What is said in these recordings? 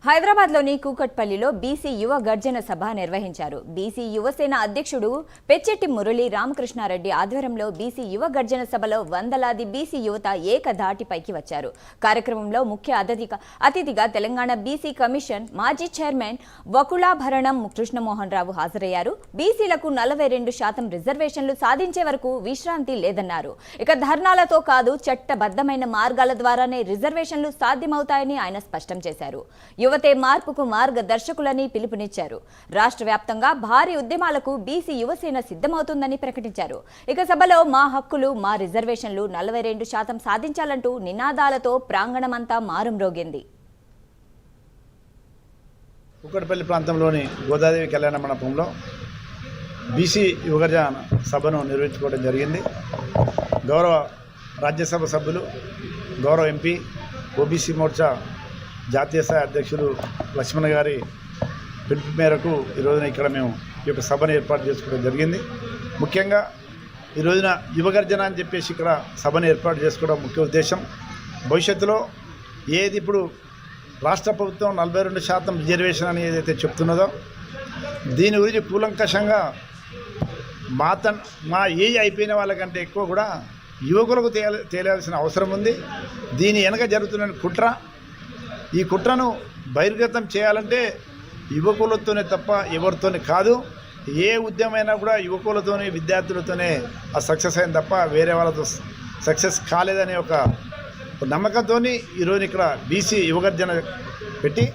హైదరాబాద్లోని కూకట్పల్లిలో బీసీ యువ గర్జన సభ నిర్వహించారు. బీసీ యువసేన అధ్యక్షుడు పెచ్చెట్టి మురళి రామకృష్ణారెడ్డి ఆధ్వర్యంలో బీసీ యువ గర్జన సభలో వందలాది బీసీ యువత ఏకధాటిపైకి వచ్చారు. కార్యక్రమంలో ముఖ్య అతిథిగా తెలంగాణ బీసీ కమిషన్ మాజీ చైర్మన్ వకుళాభరణం కృష్ణమోహన్ రావు హాజరయ్యారు. బీసీలకు 42% రిజర్వేషన్లు సాధించే వరకు విశ్రాంతి లేదన్నారు. ఇక ధర్నాలతో కాదు, చట్టబద్ధమైన మార్గాల ద్వారానే రిజర్వేషన్లు సాధ్యమవుతాయని ఆయన స్పష్టం చేశారు. యువతే మార్పుకు మార్గదర్శకులని పిలుపునిచ్చారు. రాష్ట్ర వ్యాప్తంగా భారీ ఉద్యమాలకు బీసీ యువసేన సిద్ధమవుతుందని ప్రకటించారు. ఇక సభలో మా హక్కులు, మా రిజర్వేషన్లు 42% సాధించాలంటూ నినాదాలతో ప్రాంగణమంతా మారుమ్రోగింది. కూకట్పల్లి ప్రాంతంలోని గోదాదేవి కళ్యాణ మండపంలో బీసీ యువగర్జన సభను నిర్వహించుకోవడం జరిగింది. గౌరవ రాజ్యసభ సభ్యులు, గౌరవ ఎంపీ, ఓబీసీ మోర్చా జాతీయ స్థాయి అధ్యక్షులు లక్ష్మణ్ గారి పిలుపు మేరకు ఈ రోజున ఇక్కడ మేము ఈ యొక్క సభను ఏర్పాటు చేసుకోవడం జరిగింది. ముఖ్యంగా ఈ రోజున యువగర్జన అని చెప్పేసి ఇక్కడ సభను ఏర్పాటు చేసుకోవడం ముఖ్య ఉద్దేశం, భవిష్యత్తులో ఏది ఇప్పుడు రాష్ట్ర ప్రభుత్వం 42% రిజర్వేషన్ అని ఏదైతే చెప్తున్నదో దీని గురించి కూలంకషంగా మా ఏజ్ అయిపోయిన వాళ్ళకంటే ఎక్కువ కూడా యువకులకు తేలాల్సిన అవసరం ఉంది. దీని వెనక జరుగుతున్న కుట్ర, ఈ కుట్రను బహిర్గతం చేయాలంటే యువకులతోనే తప్ప ఎవరితోనే కాదు. ఏ ఉద్యమైనా కూడా యువకులతోనే, విద్యార్థులతోనే ఆ సక్సెస్ అయింది తప్ప వేరే వాళ్ళతో సక్సెస్ కాలేదనే ఒక నమ్మకంతో ఈరోజు ఇక్కడ బీసీ యువగర్జన పెట్టి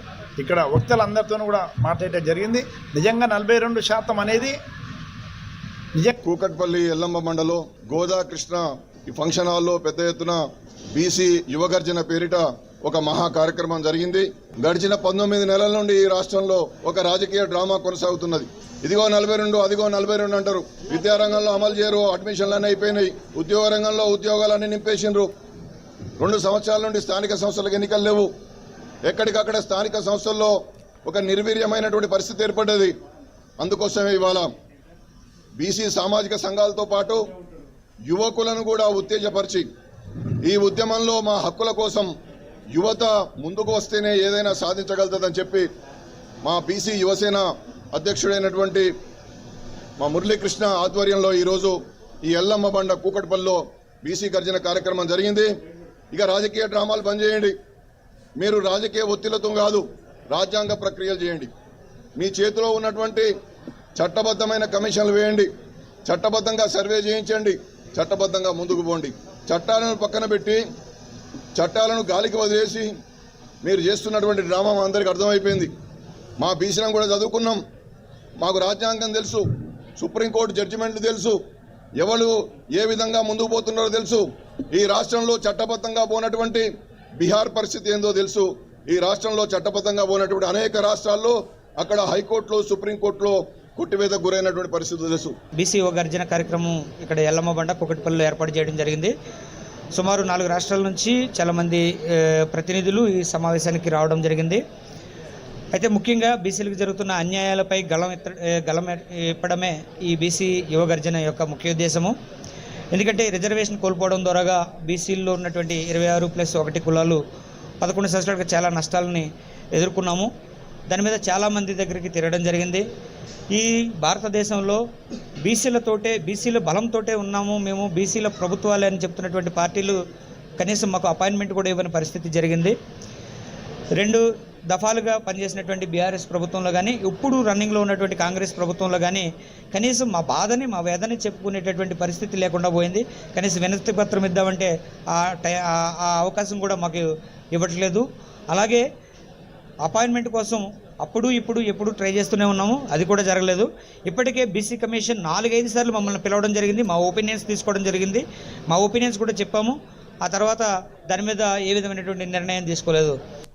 ఇక్కడ వక్తలందరితోనూ కూడా మాట్లాడటం జరిగింది. నిజంగా 42% అనేది కూకట్పల్లి ఎల్లమ్మ మండలం గోదా కృష్ణ ఈ ఫంక్షన్ హాల్లో పెద్ద ఎత్తున బీసీ యువగర్జన పేరిట ఒక మహా కార్యక్రమం జరిగింది. గడిచిన 19 నెలల నుండి ఈ రాష్ట్రంలో ఒక రాజకీయ డ్రామా కొనసాగుతున్నది. ఇదిగో 42, అదిగో 42 అంటారు. విద్యారంగంలో అమలు చేయరు, అడ్మిషన్లన్నీ అయిపోయినాయి. ఉద్యోగ రంగంలో ఉద్యోగాలన్నీ నింపేసిండ్రు. 2 సంవత్సరాల నుండి స్థానిక సంస్థలకు ఎన్నికలు లేవు. ఎక్కడికక్కడ స్థానిక సంస్థల్లో ఒక నిర్వీర్యమైనటువంటి పరిస్థితి ఏర్పడ్డది. అందుకోసమే ఇవాళ బీసీ సామాజిక సంఘాలతో పాటు యువకులను కూడా ఉత్తేజపరిచి ఈ ఉద్యమంలో మా హక్కుల కోసం యువత ముందుకు వస్తేనే ఏదైనా సాధించగలుగుతుందని చెప్పి మా బీసీ యువసేన అధ్యక్షుడైనటువంటి మా మురళీకృష్ణ ఆధ్వర్యంలో ఈరోజు ఈ ఎల్లమ్మ బండ కూకట్పల్లిలో బీసీ గర్జన కార్యక్రమం జరిగింది. ఇక రాజకీయ డ్రామాలు బంద్ చేయండి. మీరు రాజకీయ ఒత్తిళ్లతో కాదు, రాజ్యాంగ ప్రక్రియలు చేయండి. మీ చేతిలో ఉన్నటువంటి చట్టబద్ధమైన కమిషన్లు వేయండి, చట్టబద్ధంగా సర్వే చేయించండి, చట్టబద్ధంగా ముందుకు పోండి. చట్టాలను పక్కన పెట్టి చట్టాలను గాలికి వదిలేసి మీరు చేస్తున్నటువంటి డ్రామా మా అందరికీ అర్థమైపోయింది. మా బీసీలను కూడా చదువుకున్నాం, మాకు రాజ్యాంగం తెలుసు, సుప్రీంకోర్టు జడ్జిమెంట్లు తెలుసు, ఎవరు ఏ విధంగా ముందుకు పోతున్నారో తెలుసు. ఈ రాష్ట్రంలో చట్టబద్ధంగా పోనటువంటి బీహార్ పరిస్థితి ఏందో తెలుసు. ఈ రాష్ట్రంలో చట్టబద్ధంగా పోయినటువంటి అనేక రాష్ట్రాల్లో అక్కడ హైకోర్టులో, సుప్రీంకోర్టులో కొట్టివేతకు గురైనటువంటి పరిస్థితులు తెలుసు. బీసీ యువ గర్జన కార్యక్రమం ఇక్కడ ఎల్లమ్మ బండ కూకట్పల్లిలో ఏర్పాటు చేయడం జరిగింది. సుమారు 4 రాష్ట్రాల నుంచి చాలామంది ప్రతినిధులు ఈ సమావేశానికి రావడం జరిగింది. అయితే ముఖ్యంగా బీసీలకు జరుగుతున్న అన్యాయాలపై గలం ఇప్పడమే ఈ బీసీ యువ గర్జన యొక్క ముఖ్య ఉద్దేశము. ఎందుకంటే రిజర్వేషన్ కోల్పోవడం ద్వారాగా బీసీల్లో ఉన్నటువంటి 26+1 కులాలు 11 సంవత్సరాలుగా చాలా నష్టాలని ఎదుర్కొన్నాము. దాని మీద చాలామంది దగ్గరికి తిరగడం జరిగింది. ఈ భారతదేశంలో బీసీల బలంతోటే ఉన్నాము మేము, బీసీల ప్రభుత్వాలే అని చెప్తున్నటువంటి పార్టీలు కనీసం మాకు అపాయింట్మెంట్ కూడా ఇవ్వని పరిస్థితి జరిగింది. 2 దఫాలుగా పనిచేసినటువంటి బీఆర్ఎస్ ప్రభుత్వంలో కానీ, ఇప్పుడు రన్నింగ్లో ఉన్నటువంటి కాంగ్రెస్ ప్రభుత్వంలో కానీ కనీసం మా బాధని, మా వేదనని చెప్పుకునేటటువంటి పరిస్థితి లేకుండా పోయింది. కనీసం వినతి పత్రం ఇద్దామంటే ఆ అవకాశం కూడా మాకు ఇవ్వట్లేదు. అలాగే అపాయింట్మెంట్ కోసం ఎప్పుడు ట్రై చేస్తూనే ఉన్నాము, అది కూడా జరగలేదు. ఇప్పటికే బీసీ కమిషన్ 4-5 సార్లు మమ్మల్ని పిలవడం జరిగింది, మా ఒపీనియన్స్ తీసుకోవడం జరిగింది. మా ఒపీనియన్స్ కూడా చెప్పాము. ఆ తర్వాత దాని మీద ఏ విధమైనటువంటి నిర్ణయం తీసుకోలేదు.